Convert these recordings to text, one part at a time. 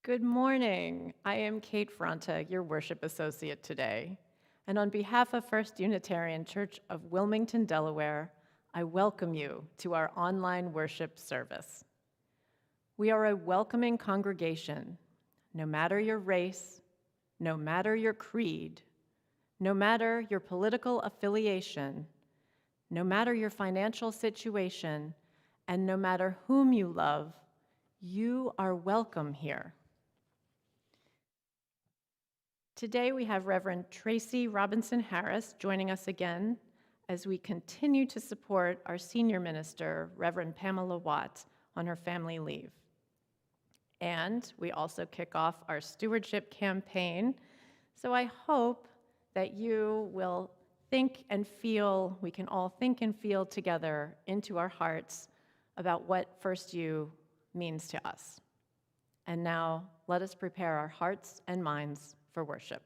Good morning. I am Kate Fronta, your worship associate today. And on behalf of First Unitarian Church of Wilmington, Delaware, I welcome you to our online worship service. We are a welcoming congregation, no matter your race, no matter your creed, no matter your political affiliation, no matter your financial situation, and no matter whom you love, you are welcome here. Today we have Reverend Tracey Robinson Harris joining us again as we continue to support our senior minister, Reverend Pamela Watt, on her family leave. And we also kick off our stewardship campaign, so I hope that you will think and feel, we can all think and feel together into our hearts about what First U means to us. And now let us prepare our hearts and minds for worship.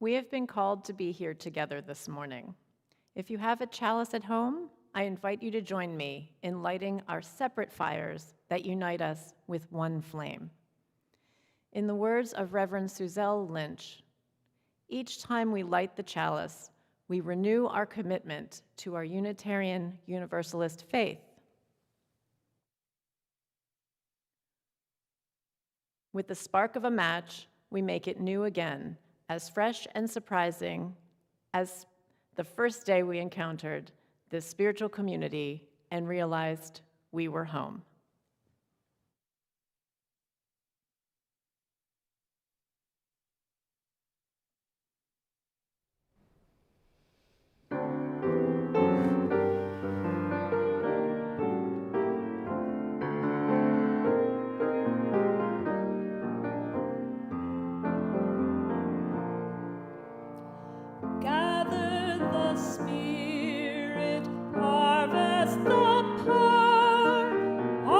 We have been called to be here together this morning. If you have a chalice at home, I invite you to join me in lighting our separate fires that unite us with one flame. In the words of Reverend Suzelle Lynch, each time we light the chalice, we renew our commitment to our Unitarian Universalist faith. With the spark of a match, we make it new again, as fresh and surprising as the first day we encountered this spiritual community and realized we were home. Harvest the poor.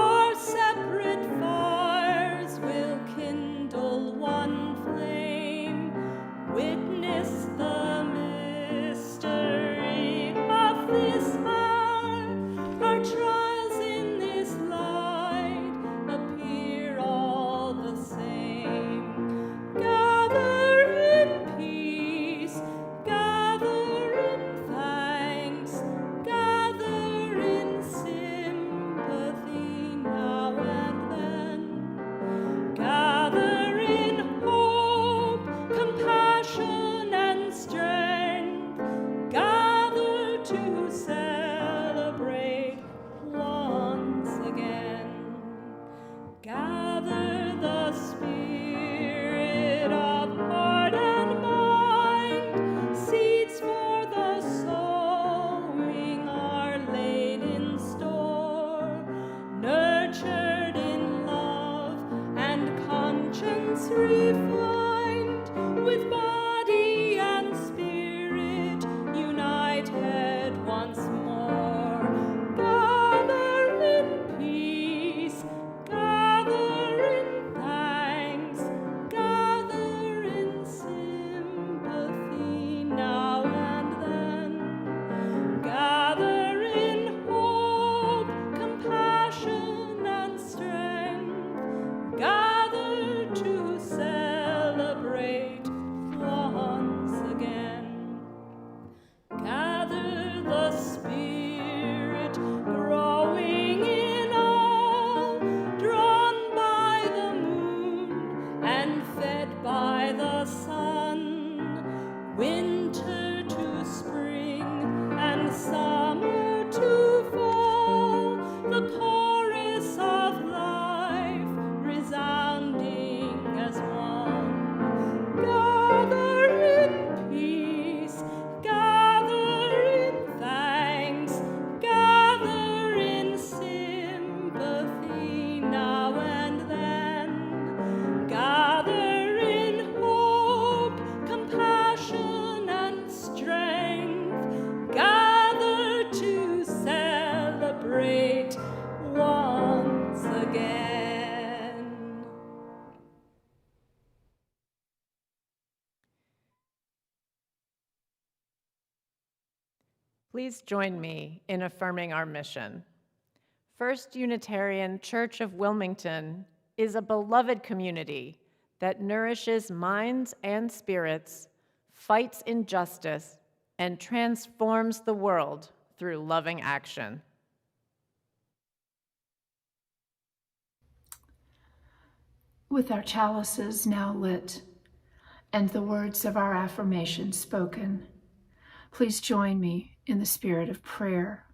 Please join me in affirming our mission. First Unitarian Church of Wilmington is a beloved community that nourishes minds and spirits, fights injustice, and transforms the world through loving action. With our chalices now lit and the words of our affirmation spoken, please join me in the spirit of prayer.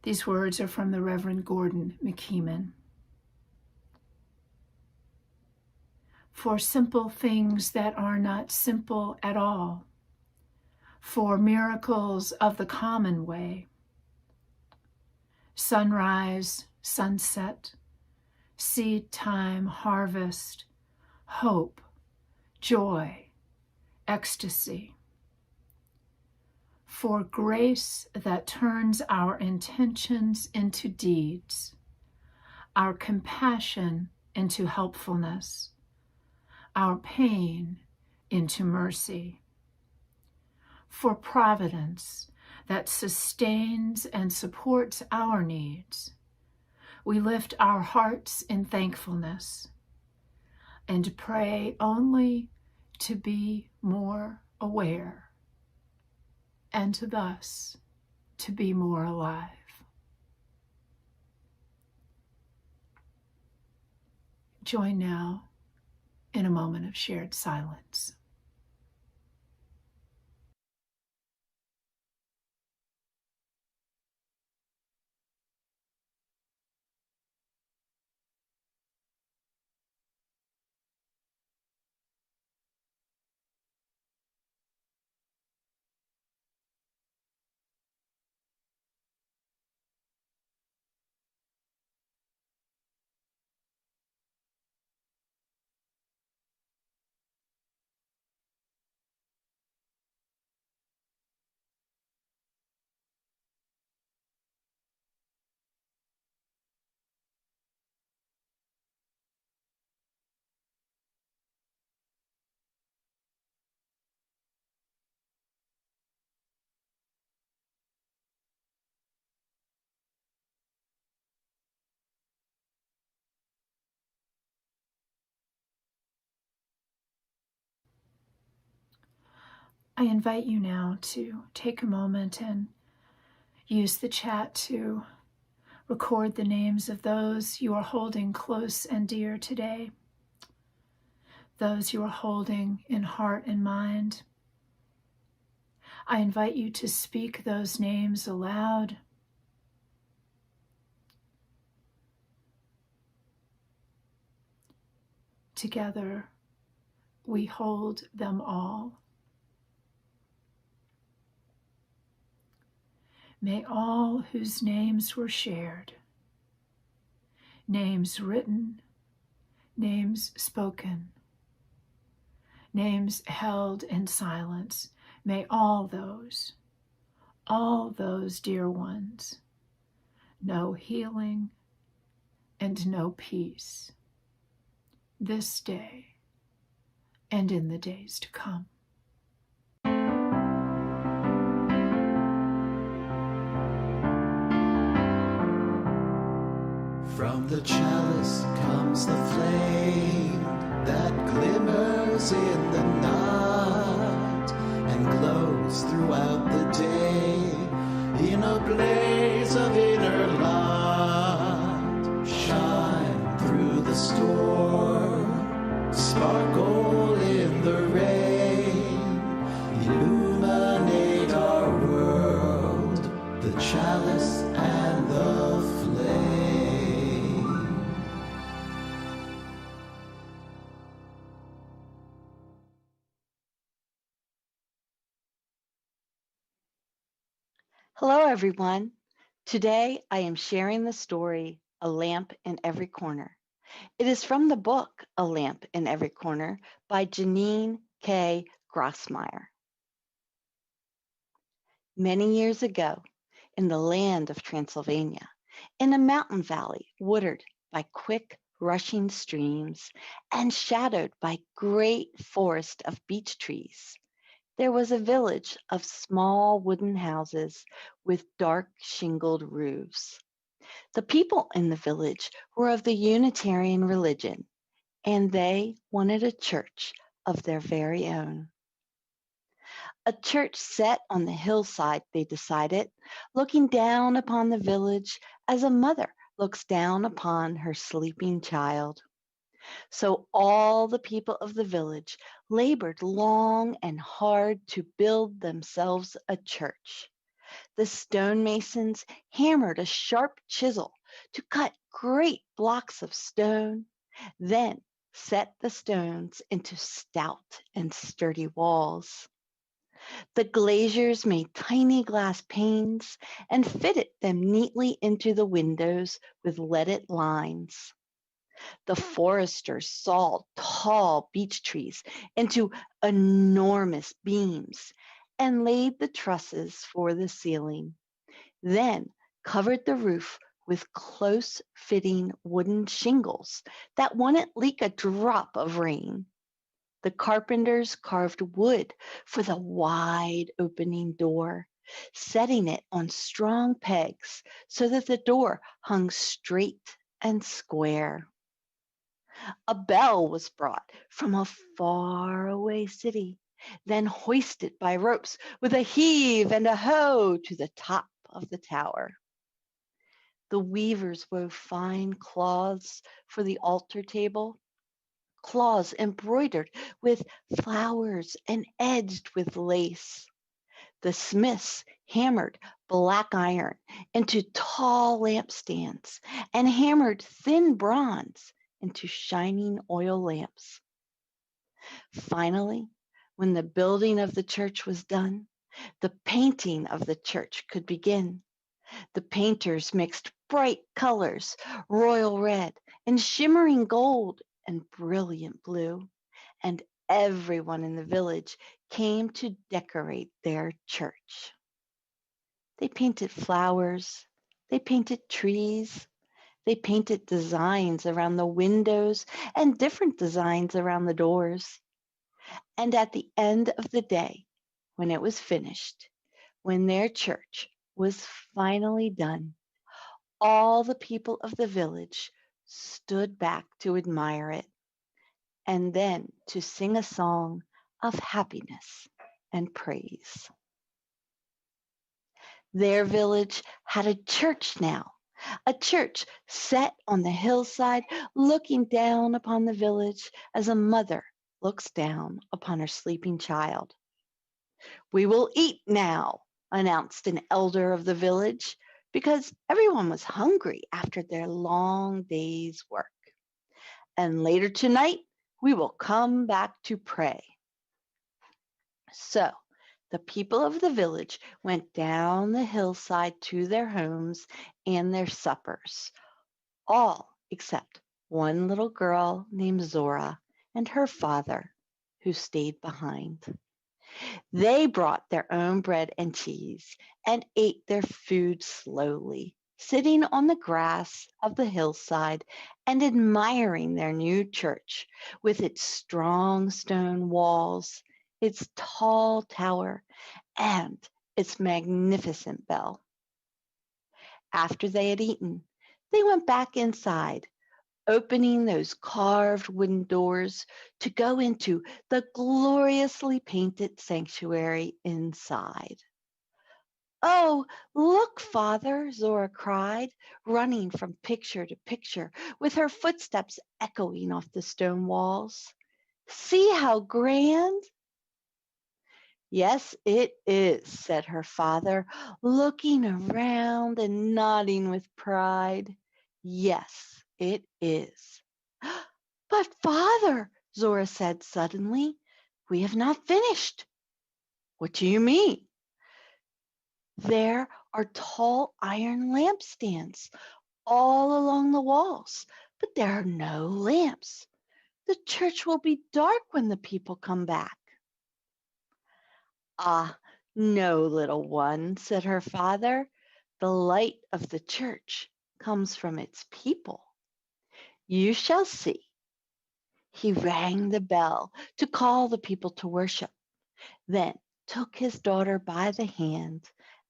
These words are from the Reverend Gordon McKeeman. For simple things that are not simple at all, for miracles of the common way, sunrise, sunset, seed time, harvest, hope, joy, ecstasy, for grace that turns our intentions into deeds, our compassion into helpfulness, our pain into mercy, for providence that sustains and supports our needs. We lift our hearts in thankfulness and pray only to be more aware and thus to be more alive. Join now in a moment of shared silence. I invite you now to take a moment and use the chat to record the names of those you are holding close and dear today, those you are holding in heart and mind. I invite you to speak those names aloud. Together, we hold them all. May all whose names were shared, names written, names spoken, names held in silence, may all those dear ones know healing and know peace this day and in the days to come. From the chalice comes the flame that glimmers in the night and glows throughout the day in a blaze of inner light. Shine through the storm, sparkle in the rain, illuminate our world, the chalice and the flame. Hello, everyone. Today, I am sharing the story, A Lamp in Every Corner. It is from the book, A Lamp in Every Corner by Janine K. Grossmeyer. Many years ago, in the land of Transylvania, in a mountain valley watered by quick rushing streams and shadowed by great forest of beech trees, there was a village of small wooden houses with dark shingled roofs. The people in the village were of the Unitarian religion, and they wanted a church of their very own. A church set on the hillside, they decided, looking down upon the village as a mother looks down upon her sleeping child. So all the people of the village labored long and hard to build themselves a church. The stonemasons hammered a sharp chisel to cut great blocks of stone, then set the stones into stout and sturdy walls. The glaziers made tiny glass panes and fitted them neatly into the windows with leaded lines. The foresters sawed tall beech trees into enormous beams and laid the trusses for the ceiling, then covered the roof with close-fitting wooden shingles that wouldn't leak a drop of rain. The carpenters carved wood for the wide opening door, setting it on strong pegs so that the door hung straight and square. A bell was brought from a faraway city, then hoisted by ropes with a heave and a hoe to the top of the tower. The weavers wove fine cloths for the altar table, cloths embroidered with flowers and edged with lace. The smiths hammered black iron into tall lampstands and hammered thin bronze into shining oil lamps. Finally, when the building of the church was done, the painting of the church could begin. The painters mixed bright colors, royal red and shimmering gold and brilliant blue, and everyone in the village came to decorate their church. They painted flowers, they painted trees, they painted designs around the windows and different designs around the doors. And at the end of the day, when it was finished, when their church was finally done, all the people of the village stood back to admire it and then to sing a song of happiness and praise. Their village had a church now, a church set on the hillside, looking down upon the village as a mother looks down upon her sleeping child. "We will eat now," announced an elder of the village, because everyone was hungry after their long day's work. "And later tonight, we will come back to pray." So the people of the village went down the hillside to their homes and their suppers, all except one little girl named Zora and her father, who stayed behind. They brought their own bread and cheese and ate their food slowly, sitting on the grass of the hillside and admiring their new church with its strong stone walls, its tall tower, and its magnificent bell. After they had eaten, they went back inside, opening those carved wooden doors to go into the gloriously painted sanctuary inside. "Oh, look, Father," Zora cried, running from picture to picture with her footsteps echoing off the stone walls. "See how grand." "Yes, it is," said her father, looking around and nodding with pride. "Yes, it is." "But father," Zora said suddenly, "we have not finished." "What do you mean?" "There are tall iron lampstands all along the walls, but there are no lamps. The church will be dark when the people come back." "Ah, no, little one," said her father. "The light of the church comes from its people. You shall see." He rang the bell to call the people to worship. Then took his daughter by the hand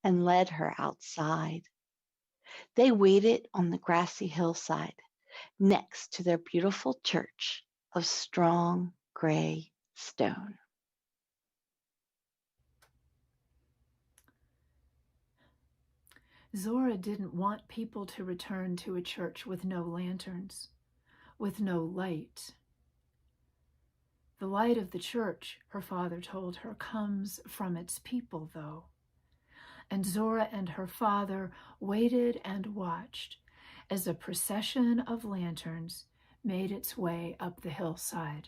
and led her outside. They waited on the grassy hillside next to their beautiful church of strong gray stone. Zora didn't want people to return to a church with no lanterns, with no light. The light of the church, her father told her, comes from its people, though. And Zora and her father waited and watched as a procession of lanterns made its way up the hillside.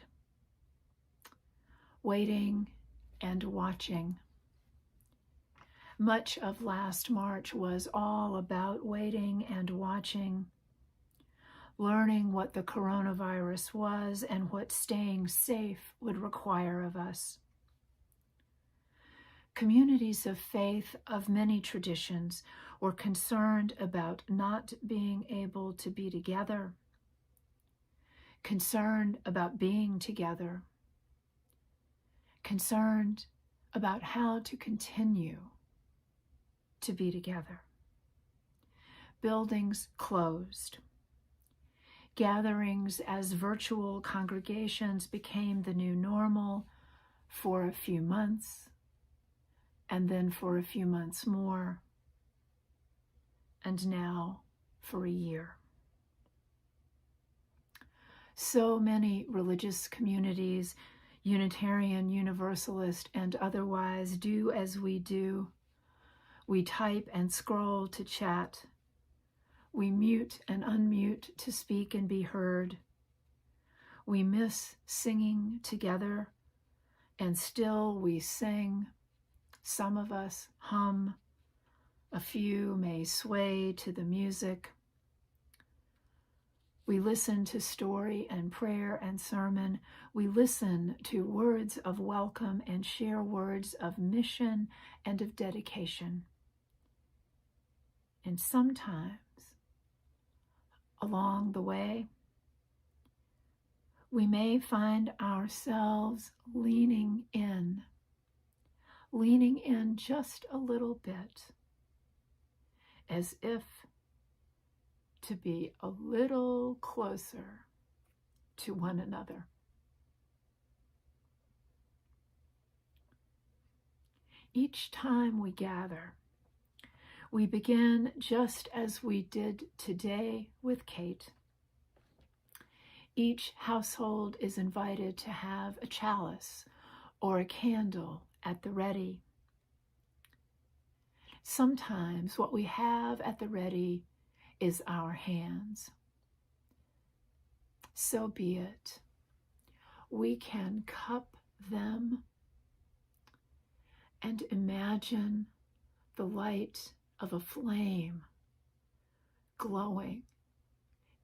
Waiting and watching. Much of last March was all about waiting and watching, learning what the coronavirus was and what staying safe would require of us. Communities of faith of many traditions were concerned about not being able to be together, concerned about being together, concerned about how to continue to be together. Buildings closed. Gatherings as virtual congregations became the new normal for a few months, and then for a few months more, and now for a year. So many religious communities, Unitarian, Universalist, and otherwise, do as we do. We type and scroll to chat. We mute and unmute to speak and be heard. We miss singing together, and still we sing. Some of us hum. A few may sway to the music. We listen to story and prayer and sermon. We listen to words of welcome and share words of mission and of dedication. And sometimes, along the way, we may find ourselves leaning in just a little bit, as if to be a little closer to one another. Each time we gather, we begin just as we did today with Kate. Each household is invited to have a chalice or a candle at the ready. Sometimes what we have at the ready is our hands. So be it. We can cup them and imagine the light of a flame glowing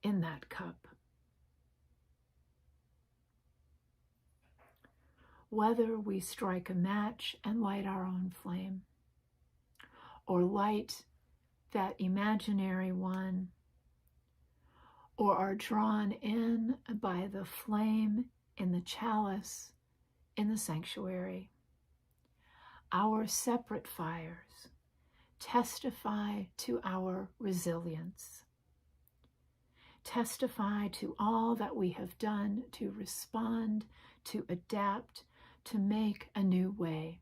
in that cup. Whether we strike a match and light our own flame, or light that imaginary one, or are drawn in by the flame in the chalice in the sanctuary, our separate fires testify to our resilience, testify to all that we have done to respond, to adapt, to make a new way.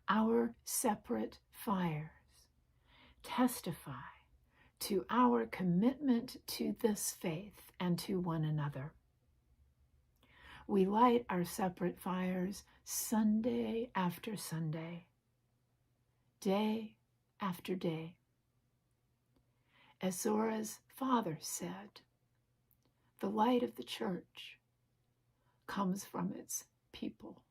Our separate fires testify to our commitment to this faith and to one another. We light our separate fires Sunday after Sunday, day after day. As Zora's father said, the light of the church comes from its people.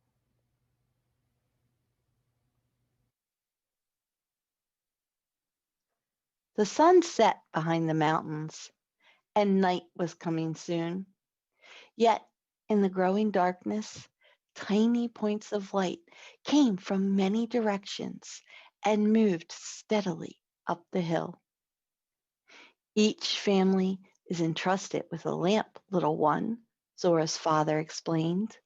The sun set behind the mountains, and night was coming soon. Yet, in the growing darkness, tiny points of light came from many directions and moved steadily up the hill. Each family is entrusted with a lamp, little one, Zora's father explained.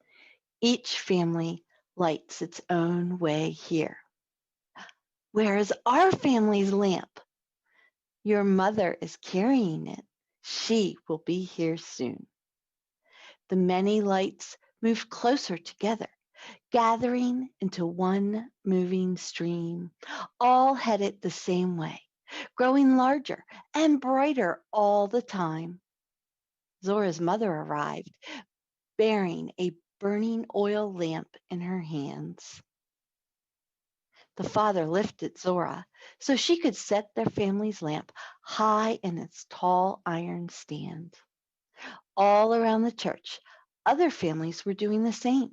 Each family lights its own way here. Where is our family's lamp? Your mother is carrying it. She will be here soon. The many lights moved closer together, gathering into one moving stream, all headed the same way, growing larger and brighter all the time. Zora's mother arrived, bearing a burning oil lamp in her hands. The father lifted Zora so she could set their family's lamp high in its tall iron stand. All around the church, other families were doing the same.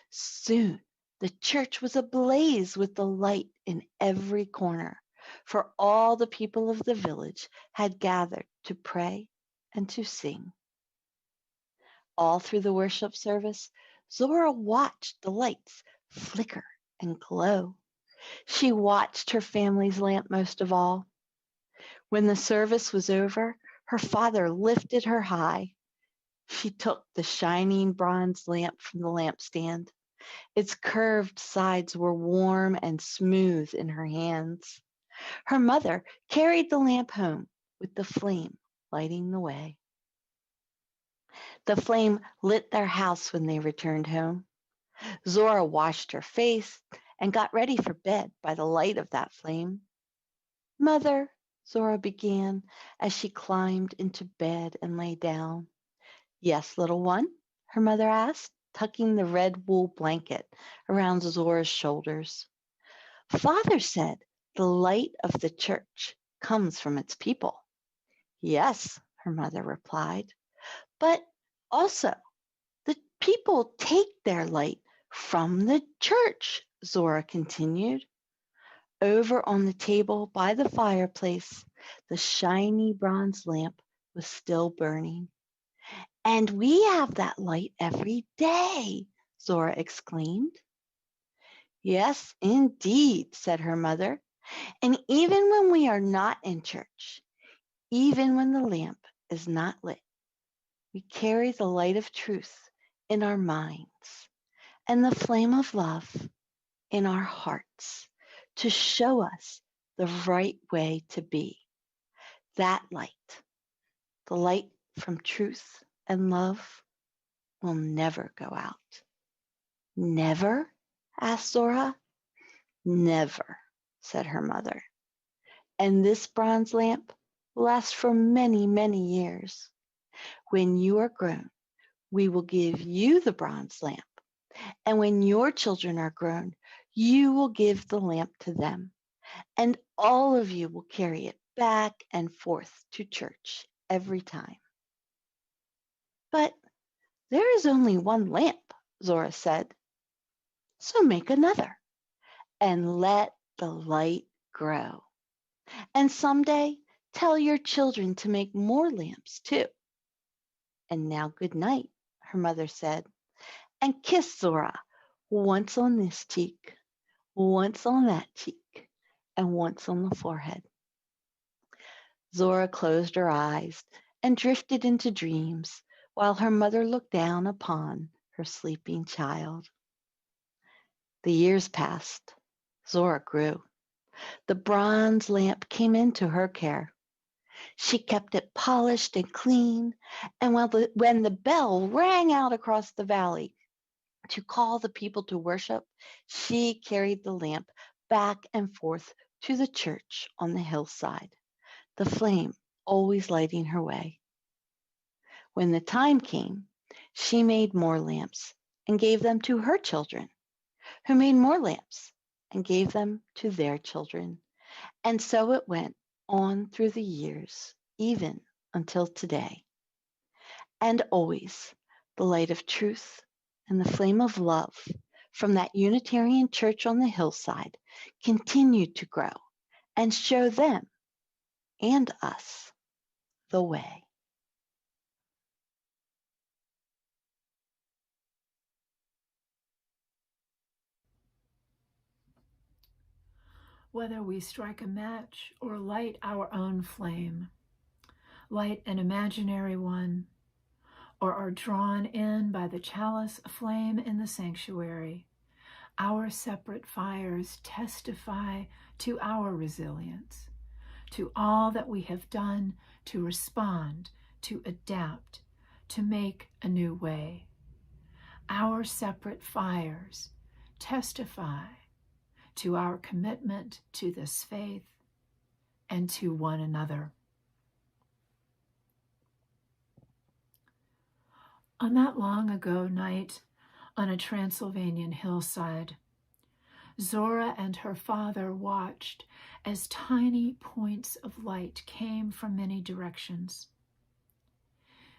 Soon, the church was ablaze with the light in every corner, for all the people of the village had gathered to pray and to sing. All through the worship service, Zora watched the lights flicker and glow. She watched her family's lamp most of all. When the service was over, her father lifted her high. She took the shining bronze lamp from the lampstand. Its curved sides were warm and smooth in her hands. Her mother carried the lamp home with the flame lighting the way. The flame lit their house when they returned home. Zora washed her face and got ready for bed by the light of that flame. Mother, Zora began as she climbed into bed and lay down. Yes, little one, her mother asked, tucking the red wool blanket around Zora's shoulders. Father said the light of the church comes from its people. Yes, her mother replied, but also the people take their light from the church, Zora continued. Over on the table by the fireplace, the shiny bronze lamp was still burning. And we have that light every day, Zora exclaimed. Yes, indeed, said her mother. And even when we are not in church, even when the lamp is not lit, we carry the light of truth in our minds and the flame of love in our hearts to show us the right way to be. That light, the light from truth and love, will never go out. Never? Asked Zora. Never, said her mother. And this bronze lamp will last for many, many years. When you are grown, we will give you the bronze lamp. And when your children are grown, you will give the lamp to them. And all of you will carry it back and forth to church every time. But there is only one lamp, Zora said. So make another and let the light grow. And someday tell your children to make more lamps too. And now good night, her mother said, and kissed Zora once on this cheek, once on that cheek, and once on the forehead. Zora closed her eyes and drifted into dreams while her mother looked down upon her sleeping child. The years passed. Zora grew. The bronze lamp came into her care. She kept it polished and clean, and when the bell rang out across the valley to call the people to worship, she carried the lamp back and forth to the church on the hillside, the flame always lighting her way. When the time came, she made more lamps and gave them to her children, who made more lamps and gave them to their children. And so it went on through the years, even until today. And always the light of truth and the flame of love from that Unitarian church on the hillside continued to grow and show them and us the way. Whether we strike a match or light our own flame, light an imaginary one, or are drawn in by the chalice flame in the sanctuary, Our separate fires testify to our resilience, to all that we have done to respond, to adapt, to make a new way. Our separate fires testify to our commitment to this faith and to one another. On that long ago night on a Transylvanian hillside, Zora and her father watched as tiny points of light came from many directions.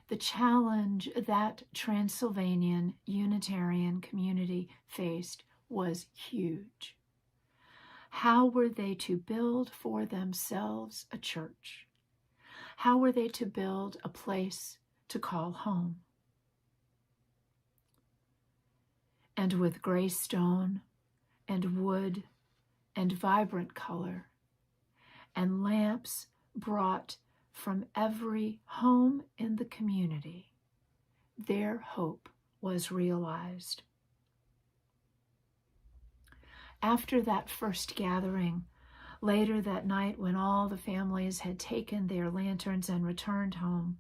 The challenge that Transylvanian Unitarian community faced was huge. How were they to build for themselves a church? How were they to build a place to call home? And with gray stone and wood and vibrant color and lamps brought from every home in the community, their hope was realized. After that first gathering, later that night when all the families had taken their lanterns and returned home,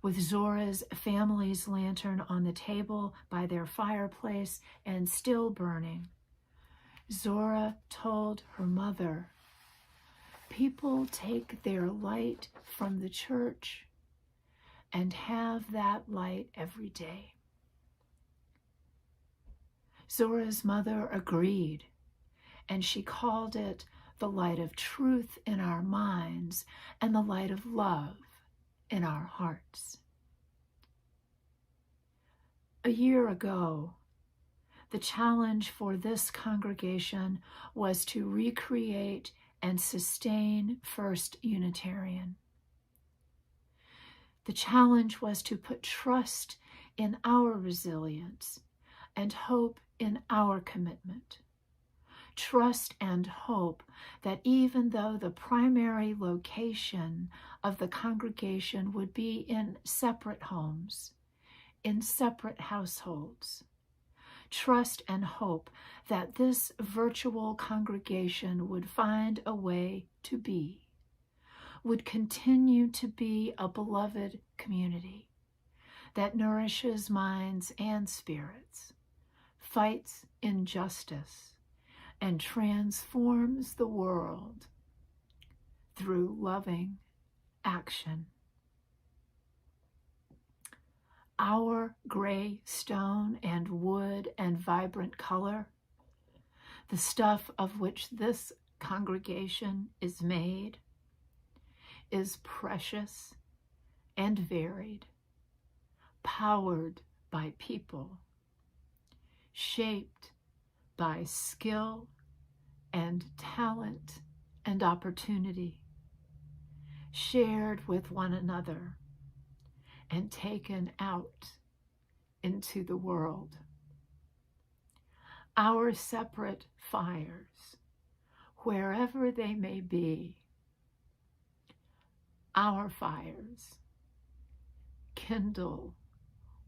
with Zora's family's lantern on the table by their fireplace and still burning, Zora told her mother, "People take their light from the church and have that light every day." Zora's mother agreed, and she called it the light of truth in our minds and the light of love in our hearts. A year ago, the challenge for this congregation was to recreate and sustain First Unitarian. The challenge was to put trust in our resilience and hope in our commitment. Trust and hope that even though the primary location of the congregation would be in separate homes, in separate households, trust and hope that this virtual congregation would find a way to be, would continue to be a beloved community that nourishes minds and spirits, fights injustice, and transforms the world through loving action. Our gray stone and wood and vibrant color, the stuff of which this congregation is made, is precious and varied, powered by people, shaped by skill and talent and opportunity, shared with one another and taken out into the world. Our separate fires, wherever they may be, our fires kindle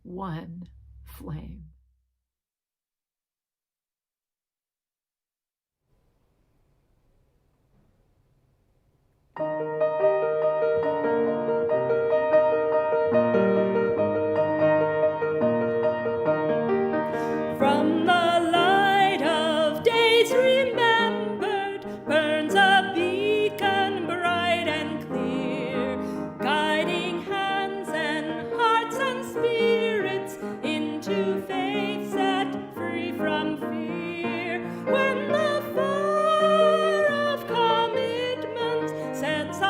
one flame. From the light of days remembered burns a beacon bright and clear, guiding hands and hearts and spirits into faith set free from fear. When the fire of commitment sets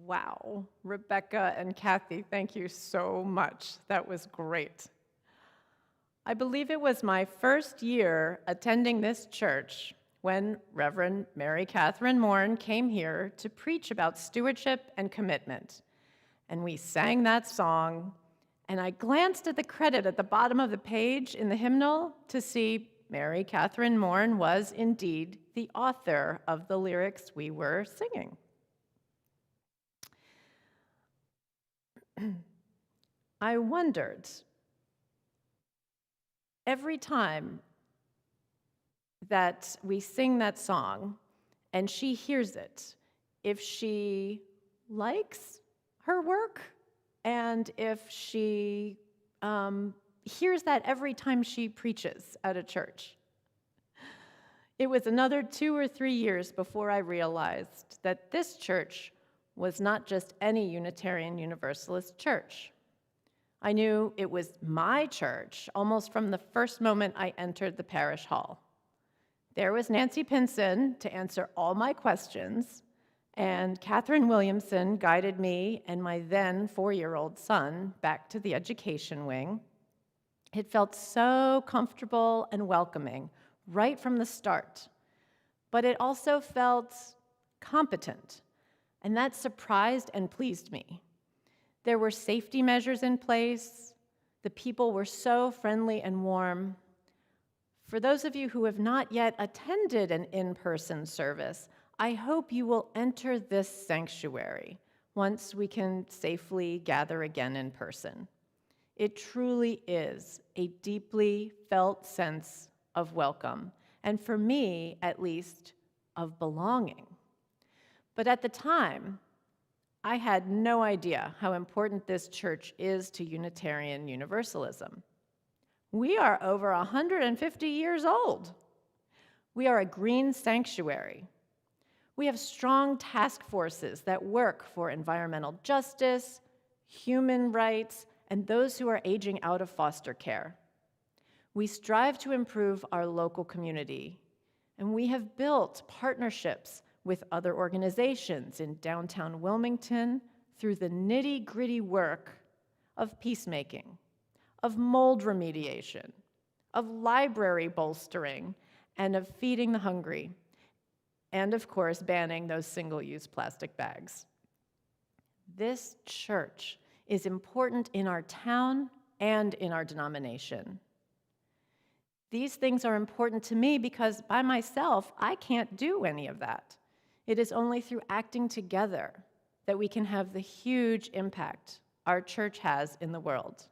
Wow, Rebecca and Kathy, thank you so much. That was great. I believe it was my first year attending this church when Reverend Mary Catherine Mourn came here to preach about stewardship and commitment. And we sang that song, and I glanced at the credit at the bottom of the page in the hymnal to see Mary Catherine Mourn was indeed the author of the lyrics we were singing. I wondered, every time that we sing that song and she hears it, if she likes her work and if she hears that every time she preaches at a church. It was another 2 or 3 years before I realized that this church was not just any Unitarian Universalist church. I knew it was my church almost from the first moment I entered the parish hall. There was Nancy Pinson to answer all my questions, and Catherine Williamson guided me and my then 4-year-old son back to the education wing. It felt so comfortable and welcoming right from the start, but it also felt competent, and that surprised and pleased me. There were safety measures in place. The people were so friendly and warm. For those of you who have not yet attended an in-person service, I hope you will enter this sanctuary once we can safely gather again in person. It truly is a deeply felt sense of welcome, and for me, at least, of belonging. But at the time, I had no idea how important this church is to Unitarian Universalism. We are over 150 years old. We are a green sanctuary. We have strong task forces that work for environmental justice, human rights, and those who are aging out of foster care. We strive to improve our local community, and we have built partnerships with other organizations in downtown Wilmington through the nitty-gritty work of peacemaking, of mold remediation, of library bolstering, and of feeding the hungry, and of course, banning those single-use plastic bags. This church is important in our town and in our denomination. These things are important to me because by myself, I can't do any of that. It is only through acting together that we can have the huge impact our church has in the world.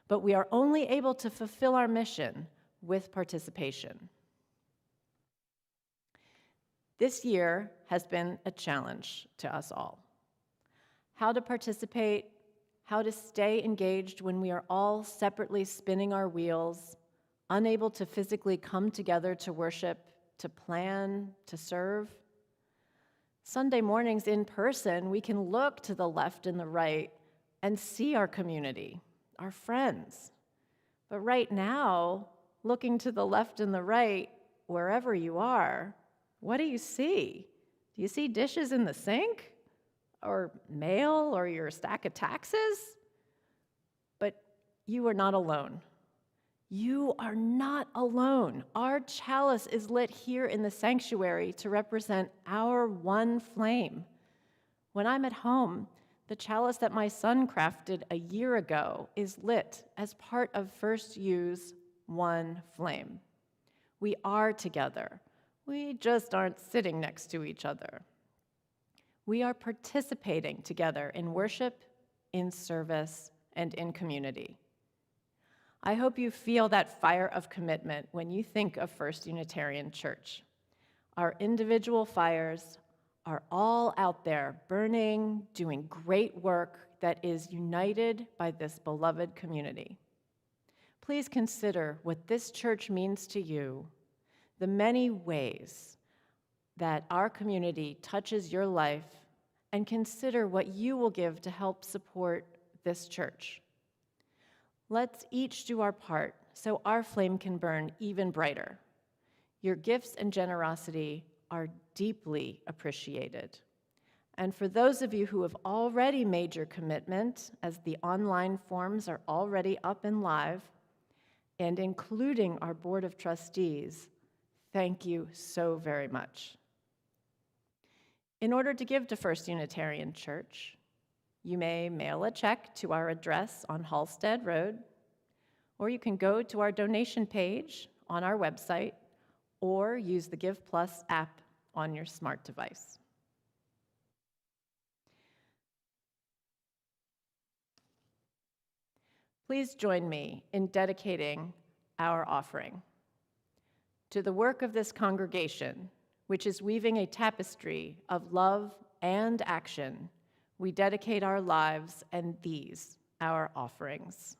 But we are only able to fulfill our mission with participation. This year has been a challenge to us all. How to participate, how to stay engaged when we are all separately spinning our wheels, unable to physically come together to worship, to plan, to serve. Sunday mornings in person, we can look to the left and the right and see our community, our friends. But right now, looking to the left and the right, wherever you are, what do you see? Do you see dishes in the sink? Or mail, or your stack of taxes? But you are not alone. You are not alone. Our chalice is lit here in the sanctuary to represent our one flame. When I'm at home, the chalice that my son crafted a year ago is lit as part of First U's one flame. We are together. We just aren't sitting next to each other. We are participating together in worship, in service, and in community. I hope you feel that fire of commitment when you think of First Unitarian Church. Our individual fires are all out there burning, doing great work that is united by this beloved community. Please consider what this church means to you, the many ways that our community touches your life, and consider what you will give to help support this church. Let's each do our part so our flame can burn even brighter. Your gifts and generosity are deeply appreciated. And for those of you who have already made your commitment, as the online forms are already up and live, and including our Board of Trustees, thank you so very much. In order to give to First Unitarian Church, you may mail a check to our address on Halstead Road, or you can go to our donation page on our website, or use the Give Plus app on your smart device. Please join me in dedicating our offering. To the work of this congregation, which is weaving a tapestry of love and action, we dedicate our lives and these, our offerings.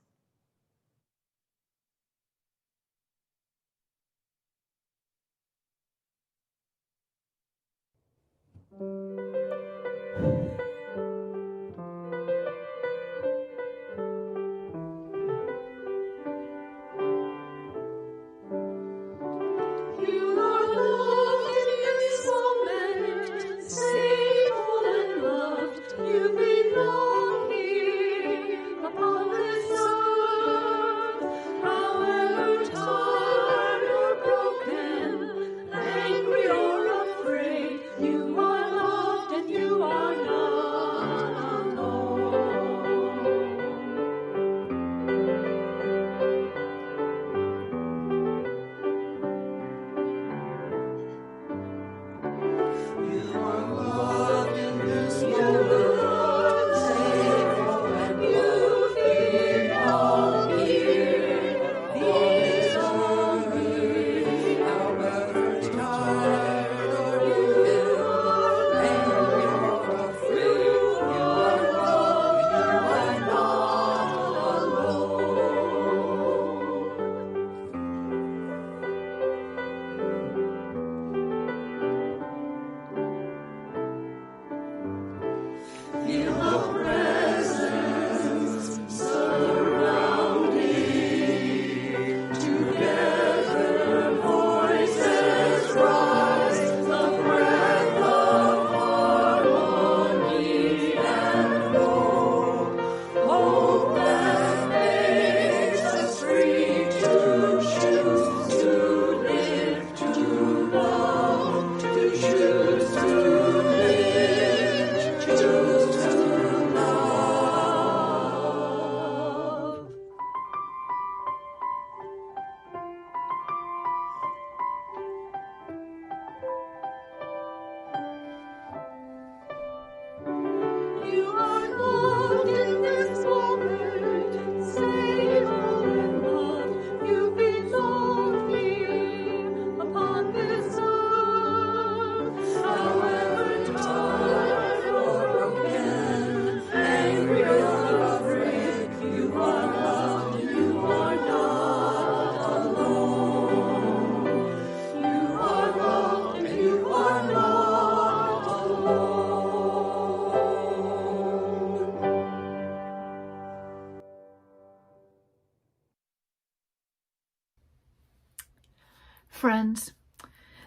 Friends,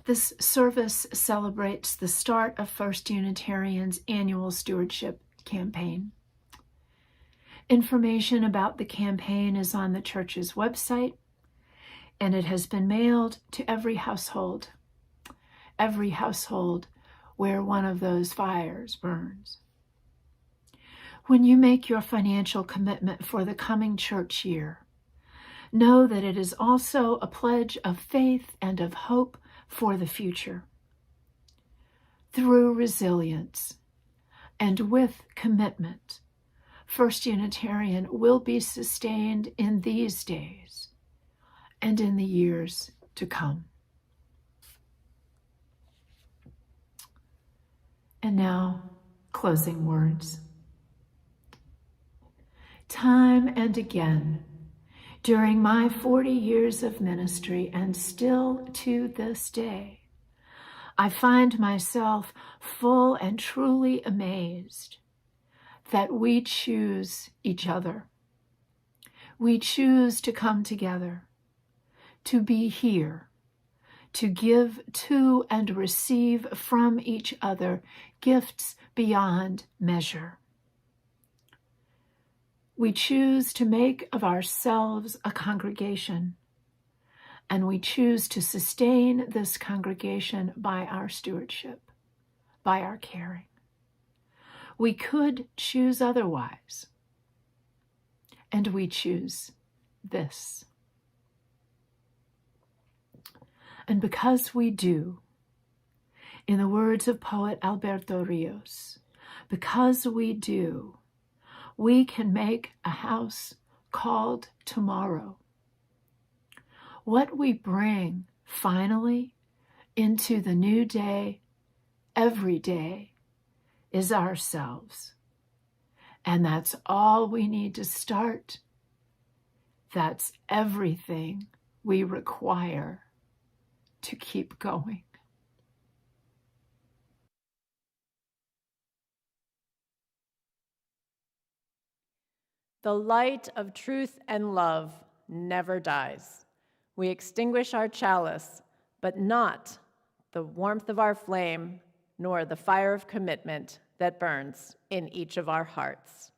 this service celebrates the start of First Unitarian's annual stewardship campaign. Information about the campaign is on the church's website, and it has been mailed to every household where one of those fires burns. When you make your financial commitment for the coming church year, know that it is also a pledge of faith and of hope for the future. Through resilience and with commitment, First Unitarian will be sustained in these days and in the years to come. And now, closing words. Time and again, during my 40 years of ministry, and still to this day, I find myself full and truly amazed that we choose each other. We choose to come together, to be here, to give to and receive from each other gifts beyond measure. We choose to make of ourselves a congregation, and we choose to sustain this congregation by our stewardship, by our caring. We could choose otherwise, and we choose this. And because we do, in the words of poet Alberto Rios, because we do, we can make a house called tomorrow. What we bring finally into the new day, every day, is ourselves. And that's all we need to start. That's everything we require to keep going. The light of truth and love never dies. We extinguish our chalice, but not the warmth of our flame, nor the fire of commitment that burns in each of our hearts.